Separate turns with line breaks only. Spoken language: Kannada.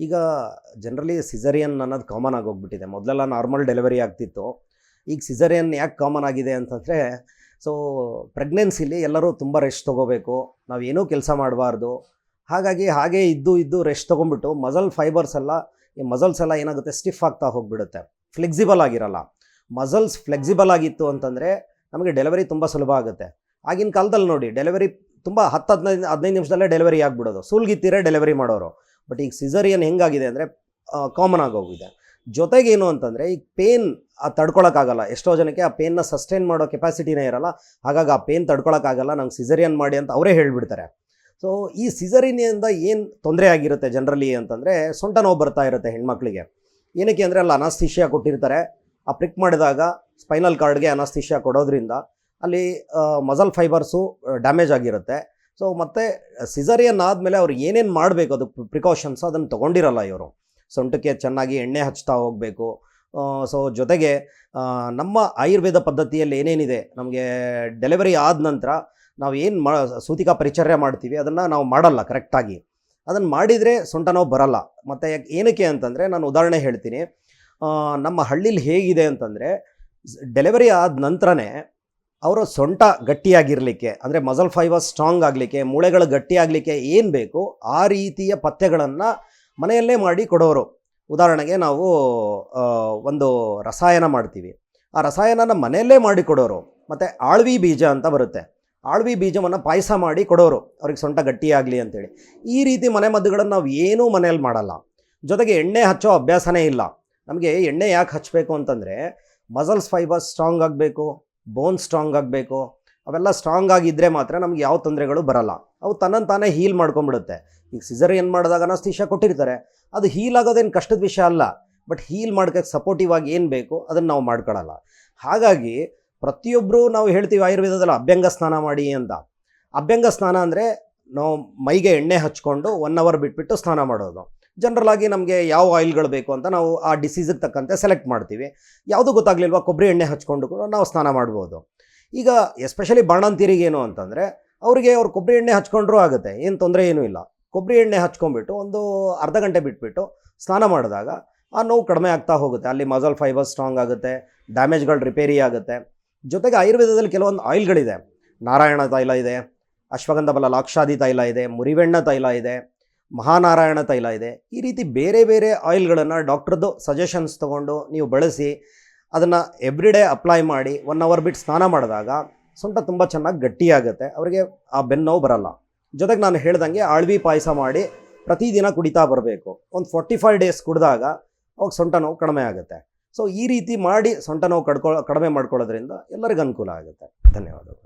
ಈಗ ಜನರಲಿ ಸಿಸರಿಯನ್ ಅನ್ನೋದು ಕಾಮನ್ ಆಗೋಗ್ಬಿಟ್ಟಿದೆ. ಮೊದಲೆಲ್ಲ ನಾರ್ಮಲ್ ಡೆಲಿವರಿ ಆಗ್ತಿತ್ತು. ಈಗ ಸಿಸರಿಯನ್ ಯಾಕೆ ಕಾಮನ್ ಆಗಿದೆ ಅಂತಂದರೆ, ಸೊ ಪ್ರೆಗ್ನೆನ್ಸಿಲಿ ಎಲ್ಲರೂ ತುಂಬ ರೆಸ್ಟ್ ತೊಗೋಬೇಕು, ನಾವೇನೂ ಕೆಲಸ ಮಾಡಬಾರ್ದು. ಹಾಗಾಗಿ ಹಾಗೇ ಇದ್ದು ರೆಸ್ಟ್ ತೊಗೊಂಡ್ಬಿಟ್ಟು ಈ ಮಸಲ್ಸ್ ಎಲ್ಲ ಏನಾಗುತ್ತೆ, ಸ್ಟಿಫ್ ಆಗ್ತಾ ಹೋಗಿಬಿಡುತ್ತೆ, ಫ್ಲೆಕ್ಸಿಬಲ್ ಆಗಿರಲ್ಲ. ಮಸಲ್ಸ್ ಫ್ಲೆಕ್ಸಿಬಲ್ ಆಗಿತ್ತು ಅಂತಂದರೆ ನಮಗೆ ಡೆಲಿವರಿ ತುಂಬ ಸುಲಭ ಆಗುತ್ತೆ. ಆಗಿನ ಕಾಲದಲ್ಲಿ ನೋಡಿ, ಡೆಲಿವರಿ ತುಂಬ 10-15 ನಿಮಿಷದಲ್ಲೇ ಡೆಲಿವರಿ ಆಗಿಬಿಡೋದು, ಸೂಲ್ಗಿತ್ತೀರೇ ಡೆಲಿವರಿ ಮಾಡೋರು. ಬಟ್ ಈಗ ಸಿಸರಿಯನ್ ಹೆಂಗಾಗಿದೆ ಅಂದರೆ ಕಾಮನ್ ಆಗೋಗಿದೆ. ಜೊತೆಗೇನು ಅಂತಂದರೆ ಈಗ ಪೇನ್ ತಡ್ಕೊಳಕ್ಕಾಗಲ್ಲ. ಎಷ್ಟೋ ಜನಕ್ಕೆ ಆ ಪೇನ್ನ ಸಸ್ಟೈನ್ ಮಾಡೋ ಕೆಪಾಸಿಟಿನೇ ಇರಲ್ಲ. ಹಾಗಾಗಿ ಆ ಪೇನ್ ತಡ್ಕೊಳಕ್ಕಾಗಲ್ಲ, ನಂಗೆ ಸಿಸರಿಯನ್ ಮಾಡಿ ಅಂತ ಅವರೇ ಹೇಳಿಬಿಡ್ತಾರೆ. ಸೊ ಈ ಸಿಸರಿನಿಂದ ಏನು ತೊಂದರೆ ಆಗಿರುತ್ತೆ ಜನರಲಿ ಅಂತಂದರೆ, ಸೊಂಟ ನೋವು ಬರ್ತಾ ಇರುತ್ತೆ ಹೆಣ್ಮಕ್ಳಿಗೆ. ಏನಕ್ಕೆ ಅಂದರೆ ಅಲ್ಲಿ ಅನಾಸ್ಥಿಷಿಯಾ ಕೊಟ್ಟಿರ್ತಾರೆ. ಆ ಪ್ರಿಕ್ ಮಾಡಿದಾಗ ಸ್ಪೈನಲ್ ಕಾರ್ಡ್ಗೆ ಅನಾಸ್ಥಿಷಿಯಾ ಕೊಡೋದ್ರಿಂದ ಅಲ್ಲಿ ಮಸಲ್ ಫೈಬರ್ಸು ಡ್ಯಾಮೇಜ್ ಆಗಿರುತ್ತೆ. ಸೊ ಮತ್ತು ಸಿಸರಿಯನ್ ಆದಮೇಲೆ ಅವ್ರು ಏನೇನು ಮಾಡಬೇಕು, ಅದು ಪ್ರಿಕಾಷನ್ಸ್ ಅದನ್ನು ತೊಗೊಂಡಿರಲ್ಲ ಇವರು. ಸೊಂಟಕ್ಕೆ ಚೆನ್ನಾಗಿ ಎಣ್ಣೆ ಹಚ್ತಾ ಹೋಗಬೇಕು. ಸೊ ಜೊತೆಗೆ ನಮ್ಮ ಆಯುರ್ವೇದ ಪದ್ಧತಿಯಲ್ಲಿ ಏನೇನಿದೆ, ನಮಗೆ ಡೆಲಿವರಿ ಆದ ನಂತರ ನಾವು ಏನು ಸೂತಿಕಾ ಪರಿಚರ್ಯ ಮಾಡ್ತೀವಿ ಅದನ್ನು ನಾವು ಮಾಡಲ್ಲ ಕರೆಕ್ಟಾಗಿ. ಅದನ್ನು ಮಾಡಿದರೆ ಸೊಂಟ ನೋವು ಬರಲ್ಲ. ಮತ್ತು ಏನಕ್ಕೆ ಅಂತಂದರೆ, ನಾನು ಉದಾಹರಣೆ ಹೇಳ್ತೀನಿ. ನಮ್ಮ ಹಳ್ಳಿಲಿ ಹೇಗಿದೆ ಅಂತಂದರೆ, ಡೆಲಿವರಿ ಆದ ನಂತರನೇ ಅವರ ಸೊಂಟ ಗಟ್ಟಿಯಾಗಿರಲಿಕ್ಕೆ, ಅಂದರೆ ಮಸಲ್ ಫೈಬರ್ ಸ್ಟ್ರಾಂಗ್ ಆಗಲಿಕ್ಕೆ, ಮೂಳೆಗಳು ಗಟ್ಟಿಯಾಗಲಿಕ್ಕೆ ಏನು ಬೇಕು ಆ ರೀತಿಯ ಪಥ್ಯಗಳನ್ನು ಮನೆಯಲ್ಲೇ ಮಾಡಿ ಕೊಡೋರು. ಉದಾಹರಣೆಗೆ ನಾವು ಒಂದು ರಸಾಯನ ಮಾಡ್ತೀವಿ, ಆ ರಸಾಯನನ ಮನೆಯಲ್ಲೇ ಮಾಡಿ ಕೊಡೋರು. ಮತ್ತು ಆಳ್ವಿ ಬೀಜ ಅಂತ ಬರುತ್ತೆ, ಆಳ್ವಿ ಬೀಜವನ್ನು ಪಾಯಸ ಮಾಡಿ ಕೊಡೋರು ಅವ್ರಿಗೆ ಸೊಂಟ ಗಟ್ಟಿಯಾಗಲಿ ಅಂತೇಳಿ. ಈ ರೀತಿ ಮನೆಮದ್ದುಗಳನ್ನು ನಾವು ಏನೂ ಮನೆಯಲ್ಲಿ ಮಾಡಲ್ಲ. ಜೊತೆಗೆ ಎಣ್ಣೆ ಹಚ್ಚೋ ಅಭ್ಯಾಸನೇ ಇಲ್ಲ. ನಮಗೆ ಎಣ್ಣೆ ಯಾಕೆ ಹಚ್ಚಬೇಕು ಅಂತಂದರೆ, ಮಸಲ್ಸ್ ಫೈಬರ್ಸ್ ಸ್ಟ್ರಾಂಗ್ ಆಗಬೇಕು, ಬೋನ್ ಸ್ಟ್ರಾಂಗ್ ಆಗಬೇಕು. ಅವೆಲ್ಲ ಸ್ಟ್ರಾಂಗ್ ಆಗಿದ್ದರೆ ಮಾತ್ರ ನಮ್ಗೆ ಯಾವ ತೊಂದರೆಗಳು ಬರಲ್ಲ. ಅವು ತನ್ನಂತಾನೇ ಹೀಲ್ ಮಾಡ್ಕೊಂಬಿಡುತ್ತೆ. ಈಗ ಸಿಸರಿಯನ್ ಮಾಡಿದಾಗ ಅನಾಸ್ಥಿಷಿಯಾ ಕೊಟ್ಟಿರ್ತಾರೆ, ಅದು ಹೀಲ್ ಆಗೋದೇನು ಕಷ್ಟದ ವಿಷಯ ಅಲ್ಲ. ಬಟ್ ಹೀಲ್ ಮಾಡ್ಕೋಕ್ಕೆ ಸಪೋರ್ಟಿವ್ ಆಗಿ ಏನು ಬೇಕು ಅದನ್ನು ನಾವು ಮಾಡ್ಕೊಳ್ಳಲ್ಲ. ಹಾಗಾಗಿ ಪ್ರತಿಯೊಬ್ಬರು ನಾವು ಹೇಳ್ತೀವಿ ಆಯುರ್ವೇದದಲ್ಲಿ ಅಭ್ಯಂಗ ಸ್ನಾನ ಮಾಡಿ ಅಂತ. ಅಭ್ಯಂಗ ಸ್ನಾನ ಅಂದರೆ ನಾವು ಮೈಗೆ ಎಣ್ಣೆ ಹಚ್ಕೊಂಡು 1 ಅವರ್ ಬಿಟ್ಬಿಟ್ಟು ಸ್ನಾನ ಮಾಡೋದು. ಜನರಲಾಗಿ ನಮಗೆ ಯಾವ ಆಯಿಲ್ಗಳು ಬೇಕು ಅಂತ ನಾವು ಆ ಡಿಸೀಸಿಗೆ ತಕ್ಕಂತೆ ಸೆಲೆಕ್ಟ್ ಮಾಡ್ತೀವಿ. ಯಾವುದು ಗೊತ್ತಾಗಲಿಲ್ವಾ, ಕೊಬ್ಬರಿ ಎಣ್ಣೆ ಹಚ್ಕೊಂಡು ಕೂಡ ನಾವು ಸ್ನಾನ ಮಾಡ್ಬೋದು. ಈಗ ಎಸ್ಪೆಷಲಿ ಬಾಣಂತಿರಿಗೇನು ಅಂತಂದರೆ, ಅವ್ರು ಕೊಬ್ಬರಿ ಎಣ್ಣೆ ಹಚ್ಕೊಂಡ್ರೂ ಆಗುತ್ತೆ, ಏನು ತೊಂದರೆ ಏನೂ ಇಲ್ಲ. ಕೊಬ್ಬರಿ ಎಣ್ಣೆ ಹಚ್ಕೊಂಡ್ಬಿಟ್ಟು ಒಂದು ಅರ್ಧ ಗಂಟೆ ಬಿಟ್ಬಿಟ್ಟು ಸ್ನಾನ ಮಾಡಿದಾಗ ಆ ನೋವು ಕಡಿಮೆ ಆಗ್ತಾ ಹೋಗುತ್ತೆ. ಅಲ್ಲಿ ಮಸಲ್ ಫೈಬರ್ ಸ್ಟ್ರಾಂಗ್ ಆಗುತ್ತೆ, ಡ್ಯಾಮೇಜ್ಗಳು ರಿಪೇರಿ ಆಗುತ್ತೆ. ಜೊತೆಗೆ ಆಯುರ್ವೇದದಲ್ಲಿ ಕೆಲವೊಂದು ಆಯಿಲ್ಗಳಿದೆ. ನಾರಾಯಣ ತೈಲ ಇದೆ, ಅಶ್ವಗಂಧ ಬಲ ಲಾಕ್ಷಾದಿ ತೈಲ ಇದೆ, ಮುರಿವೆಣ್ಣ ತೈಲ ಇದೆ, ಮಹಾನಾರಾಯಣ ತೈಲ ಇದೆ. ಈ ರೀತಿ ಬೇರೆ ಬೇರೆ ಆಯಿಲ್ಗಳನ್ನು ಡಾಕ್ಟ್ರದ್ದು ಸಜೆಷನ್ಸ್ ತೊಗೊಂಡು ನೀವು ಬಳಸಿ ಅದನ್ನು ಎವ್ರಿಡೇ ಅಪ್ಲೈ ಮಾಡಿ 1 ಅವರ್ ಬಿಟ್ಟು ಸ್ನಾನ ಮಾಡಿದಾಗ ಸೊಂಟ ತುಂಬ ಚೆನ್ನಾಗಿ ಗಟ್ಟಿಯಾಗುತ್ತೆ, ಅವರಿಗೆ ಆ ಬೆನ್ನೋವು ಬರಲ್ಲ. ಜೊತೆಗೆ ನಾನು ಹೇಳ್ದಂಗೆ ಆಳ್ವಿ ಪಾಯಸ ಮಾಡಿ ಪ್ರತಿದಿನ ಕುಡಿತಾ ಬರಬೇಕು. ಒಂದು 45 ಡೇಸ್ ಕುಡಿದಾಗ ಅವಾಗ ಸೊಂಟ ನೋವು ಕಡಿಮೆ ಆಗುತ್ತೆ. ಸೊ ಈ ರೀತಿ ಮಾಡಿ ಸೊಂಟ ನೋವು ಕಡಿಮೆ ಮಾಡ್ಕೊಳ್ಳೋದ್ರಿಂದ ಎಲ್ಲರಿಗೂ ಅನುಕೂಲ ಆಗುತ್ತೆ. ಧನ್ಯವಾದಗಳು.